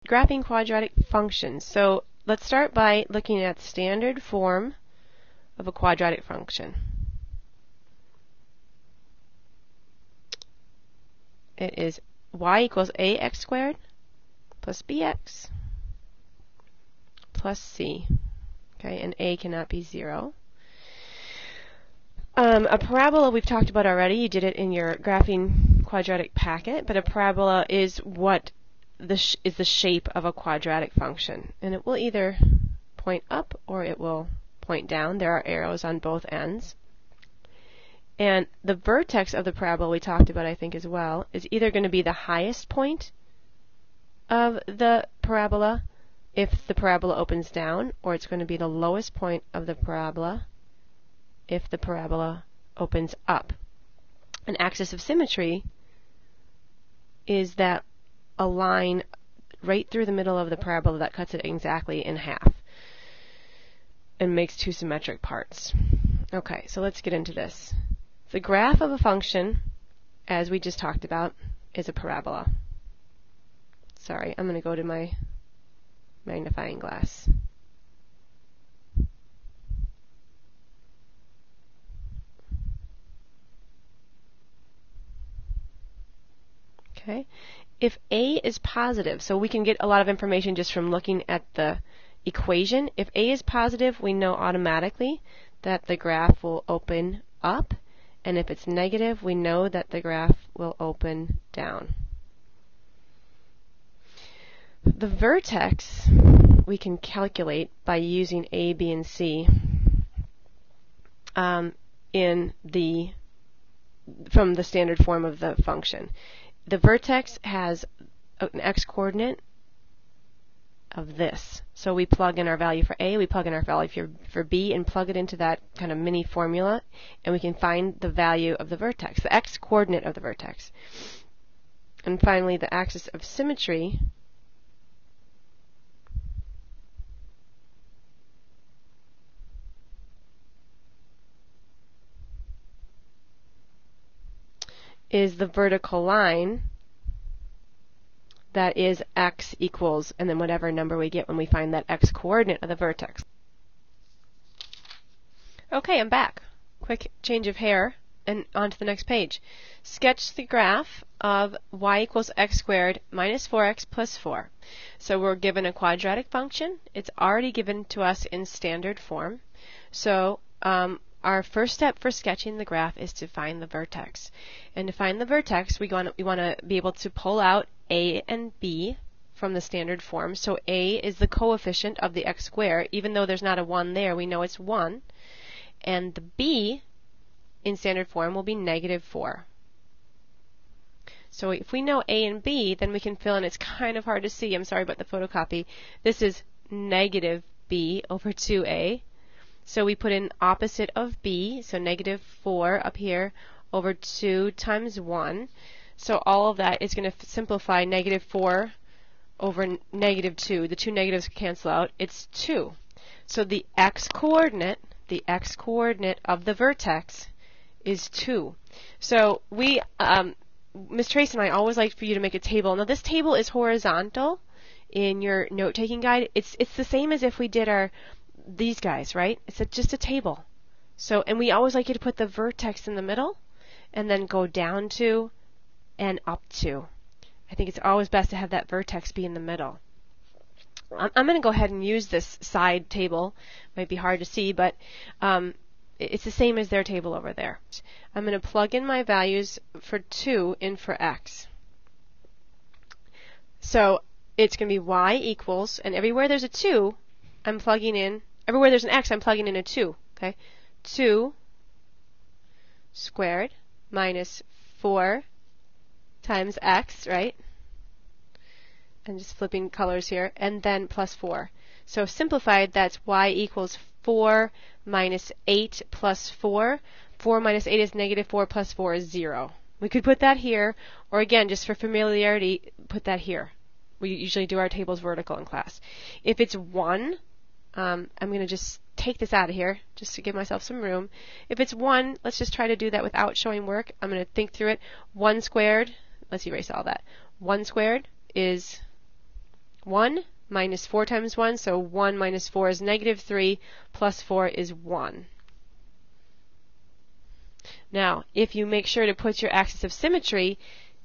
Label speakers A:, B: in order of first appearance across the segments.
A: graphing quadratic functions. So let's start by looking at the standard form of a quadratic function. It is y equals ax squared plus bx plus c. Okay, and a cannot be 0. A parabola we've talked about already. You did it in your graphing quadratic packet, but a parabola is what is the shape of a quadratic function, and it will either point up or it will point down. There are arrows on both ends. And the vertex of the parabola we talked about, I think, as well, is either going to be the highest point of the parabola if the parabola opens down, or it's going to be the lowest point of the parabola if the parabola opens up. An axis of symmetry is that a line right through the middle of the parabola that cuts it exactly in half and makes two symmetric parts. Okay, so let's get into this. The graph of a function, as we just talked about, is a parabola. Sorry, I'm going to go to my magnifying glass. Okay. If a is positive, so we can get a lot of information just from looking at the equation. If a is positive, we know automatically that the graph will open up. And if it's negative, we know that the graph will open down. The vertex we can calculate by using a, b, and c from the standard form of the function. The vertex has an x-coordinate of this. So we plug in our value for a, we plug in our value for b, and plug it into that kind of mini formula, and we can find the value of the vertex, the x-coordinate of the vertex. And finally, the axis of symmetry is the vertical line that is x equals, and then whatever number we get when we find that x-coordinate of the vertex. Okay, I'm back. Quick change of hair and on to the next page. Sketch the graph of y equals x squared minus 4x plus 4. So we're given a quadratic function. It's already given to us in standard form. So our first step for sketching the graph is to find the vertex. And to find the vertex, we want to be able to pull out a and b from the standard form. So a is the coefficient of the x squared. Even though there's not a 1 there, we know it's 1. And the b in standard form will be negative 4. So if we know a and b, then we can fill in. It's kind of hard to see. I'm sorry about the photocopy. This is negative b over 2a. So we put in opposite of b, so negative 4 up here over 2 times 1. So all of that is going to simplify negative 4 over negative 2. The two negatives cancel out. It's 2. So the x-coordinate of the vertex is 2. So we, Ms. Trace and I always like for you to make a table. Now this table is horizontal in your note-taking guide. It's the same as if we did these guys, right? It's just a table. So, and we always like you to put the vertex in the middle and then go down to and up to. I think it's always best to have that vertex be in the middle. I'm going to go ahead and use this side table. Might be hard to see, but it's the same as their table over there. I'm going to plug in my values for 2 in for x. So it's going to be y equals, and everywhere there's a 2, I'm plugging in, everywhere there's an x, I'm plugging in a 2. Okay, 2 squared minus 4 times x, right? I'm just flipping colors here, and then plus 4. So simplified, that's y equals 4 minus 8 plus 4. 4 minus 8 is negative 4 plus 4 is 0. We could put that here, or again, just for familiarity, put that here. We usually do our tables vertical in class. If it's 1, I'm going to just take this out of here, just to give myself some room. If it's 1, let's just try to do that without showing work. I'm going to think through it. 1 squared, let's erase all that. 1 squared is 1 minus 4 times 1, so 1 minus 4 is negative 3, plus 4 is 1. Now, if you make sure to put your axis of symmetry,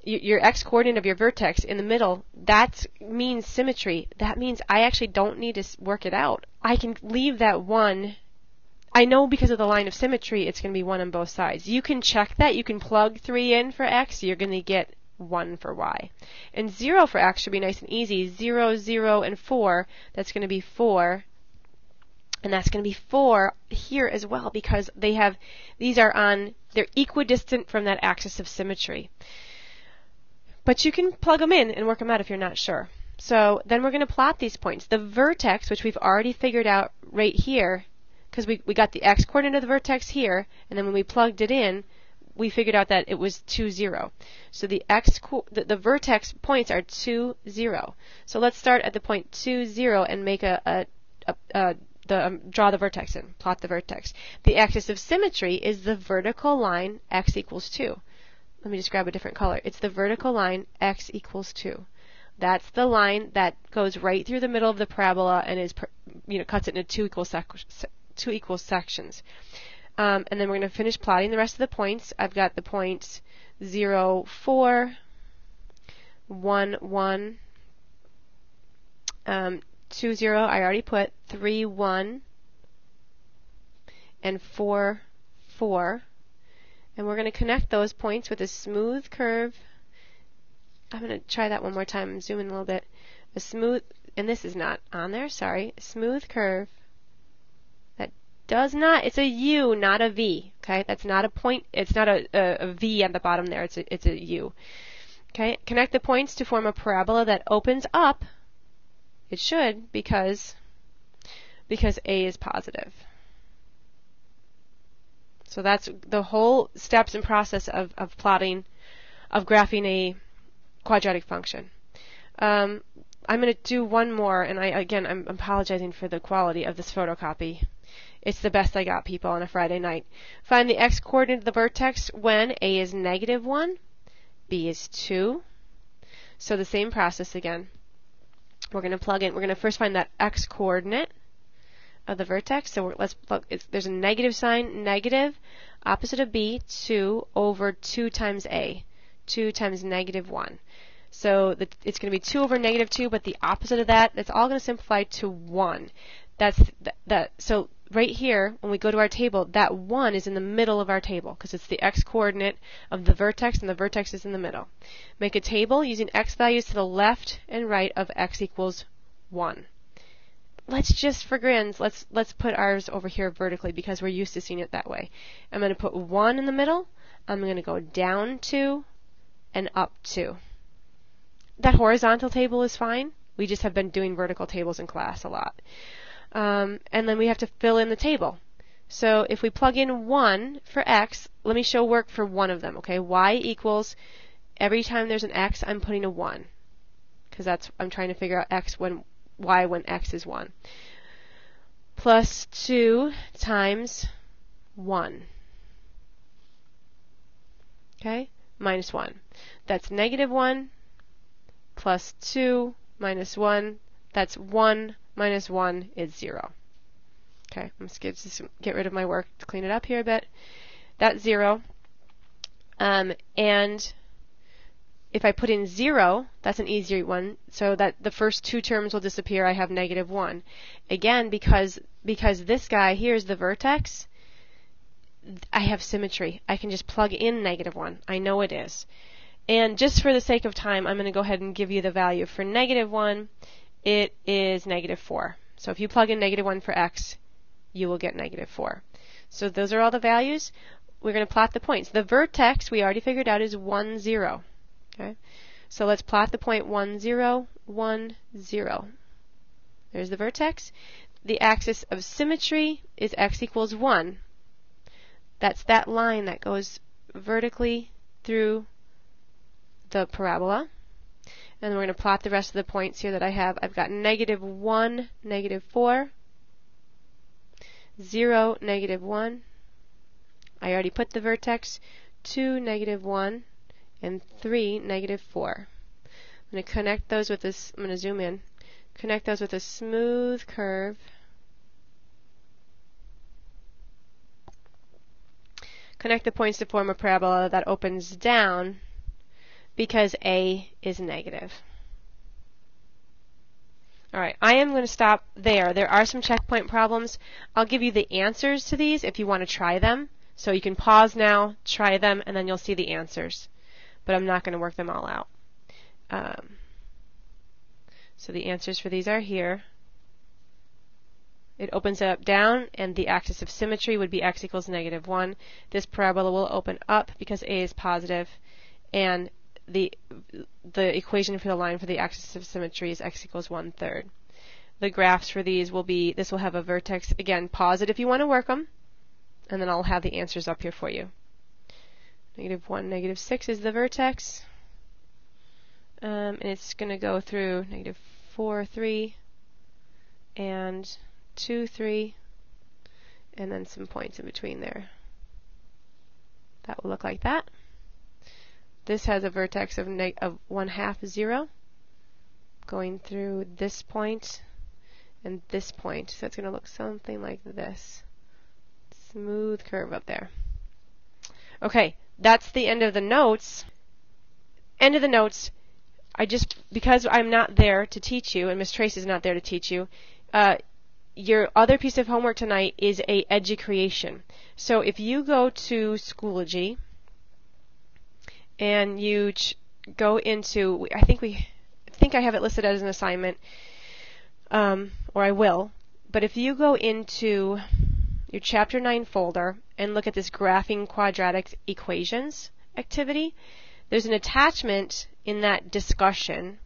A: your x-coordinate of your vertex in the middle, that means symmetry. That means I actually don't need to work it out. I can leave that 1. I know because of the line of symmetry it's going to be 1 on both sides. You can check that. You can plug 3 in for x. You're going to get 1 for y. And 0 for x should be nice and easy. 0, 0, and 4. That's going to be 4. And that's going to be 4 here as well because they're equidistant from that axis of symmetry. But you can plug them in and work them out if you're not sure. So then we're going to plot these points. The vertex, which we've already figured out right here, because we got the x-coordinate of the vertex here, and then when we plugged it in, we figured out that it was 2, 0. So the vertex points are 2, 0. So let's start at the point 2, 0 and make draw the vertex in, plot the vertex. The axis of symmetry is the vertical line x equals 2. Let me just grab a different color. It's the vertical line x equals 2. That's the line that goes right through the middle of the parabola and cuts it into two equal sections. And then we're going to finish plotting the rest of the points. I've got the points 0, 4, 1, 1, 2, 0, I already put, 3, 1, and 4, 4. And we're going to connect those points with a smooth curve. I'm going to try that one more time. Zoom in a little bit. And this is not on there, sorry. A smooth curve that does not, it's a U, not a V. Okay, that's not a point, it's not a V at the bottom there, it's a U. Okay, connect the points to form a parabola that opens up. It should, because A is positive. So that's the whole steps and process of graphing a quadratic function. I'm going to do one more, and I'm apologizing for the quality of this photocopy. It's the best I got, people, on a Friday night. Find the x-coordinate of the vertex when A is negative 1, B is 2. So the same process again. We're going to plug in, we're going to first find that x-coordinate of the vertex. So let's plug, there's a negative sign, negative, opposite of B, 2 over 2 times A, 2 times negative 1. So it's going to be 2 over negative 2, but the opposite of that, that's all going to simplify to 1. So right here, when we go to our table, that 1 is in the middle of our table because it's the x-coordinate of the vertex, and the vertex is in the middle. Make a table using x values to the left and right of x equals 1. Let's just, for grins, let's put ours over here vertically because we're used to seeing it that way. I'm going to put 1 in the middle. I'm going to go down 2 and up 2. That horizontal table is fine. We just have been doing vertical tables in class a lot. And then we have to fill in the table. So if we plug in 1 for x, let me show work for one of them. Okay, y equals, every time there's an x, I'm putting a 1 because I'm trying to figure out y when x is 1. Plus 2 times 1. Okay, minus 1. That's negative 1 plus 2 minus 1. That's 1 minus 1 is 0. Okay, I'm just going to get rid of my work to clean it up here a bit. That's 0. And if I put in 0, that's an easier one, so that the first two terms will disappear. I have negative 1. Again, because this guy here is the vertex, I have symmetry. I can just plug in negative 1. I know it is. And just for the sake of time, I'm going to go ahead and give you the value. For negative 1, it is negative 4. So if you plug in negative 1 for x, you will get negative 4. So those are all the values. We're going to plot the points. The vertex, we already figured out, is 1, 0. Okay? So let's plot the point 1, 0, 1, 0. There's the vertex. The axis of symmetry is x equals 1. That's that line that goes vertically through the parabola. And we're going to plot the rest of the points here that I have. I've got negative 1, negative 4, 0, negative 1. I already put the vertex, 2, negative 1, and 3, negative 4. I'm going to connect those with this. I'm going to zoom in. Connect those with a smooth curve. Connect the points to form a parabola that opens down because A is negative. Alright, I am going to stop there. There are some checkpoint problems. I'll give you the answers to these if you want to try them. So you can pause now, try them, and then you'll see the answers. But I'm not going to work them all out. So the answers for these are here. It opens up down, and the axis of symmetry would be x equals -1. This parabola will open up because A is positive, and the equation for the line for the axis of symmetry is x equals 1/3. The graphs for these will be, this will have a vertex, again, pause it if you want to work them, and then I'll have the answers up here for you. -1, -6 is the vertex, and it's going to go through -4, 3, and 2, 3, and then some points in between there. That will look like that. This has a vertex of 1/2, 0, going through this point and this point. So it's going to look something like this. Smooth curve up there. Okay, that's the end of the notes. End of the notes. Because I'm not there to teach you, and Miss Trace is not there to teach you, your other piece of homework tonight is a Educreation. So if you go to Schoology and you go into, I think I have it listed as an assignment, or I will, but if you go into your Chapter 9 folder and look at this Graphing Quadratic Equations activity, there's an attachment in that discussion,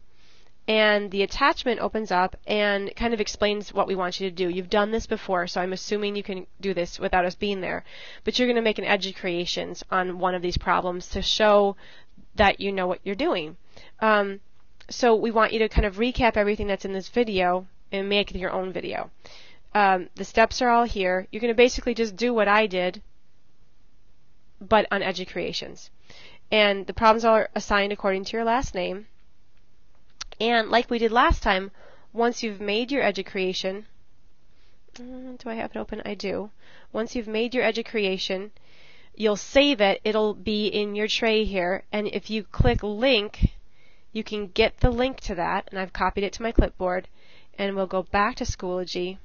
A: and the attachment opens up and kind of explains what we want you to do. You've done this before, so I'm assuming you can do this without us being there, but you're going to make an Educreations on one of these problems to show that you know what you're doing. So we want you to kind of recap everything that's in this video and make your own video. The steps are all here. You're going to basically just do what I did, but on Educreations. And the problems are assigned according to your last name. And like we did last time, once you've made your Educreation, do I have it open? I do. Once you've made your Educreation, you'll save it. It'll be in your tray here. And if you click link, you can get the link to that. And I've copied it to my clipboard. And we'll go back to Schoology.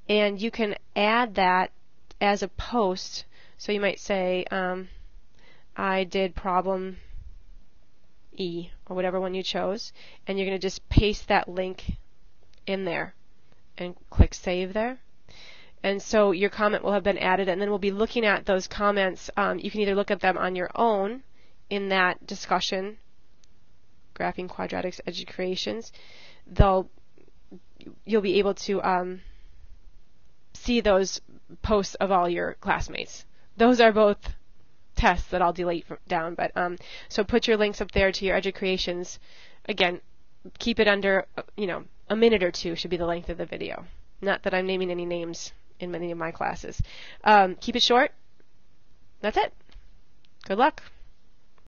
A: And you can add that as a post. So you might say, I did problem E, or whatever one you chose, and you're going to just paste that link in there and click save there. And so your comment will have been added, and then we'll be looking at those comments. You can either look at them on your own in that discussion, Graphing Quadratics Educreations. You'll be able to see those posts of all your classmates. Those are both tests that I'll delete down, but so put your links up there to your Educreations. Again, keep it under, a minute or two should be the length of the video. Not that I'm naming any names in many of my classes. Keep it short. That's it. Good luck.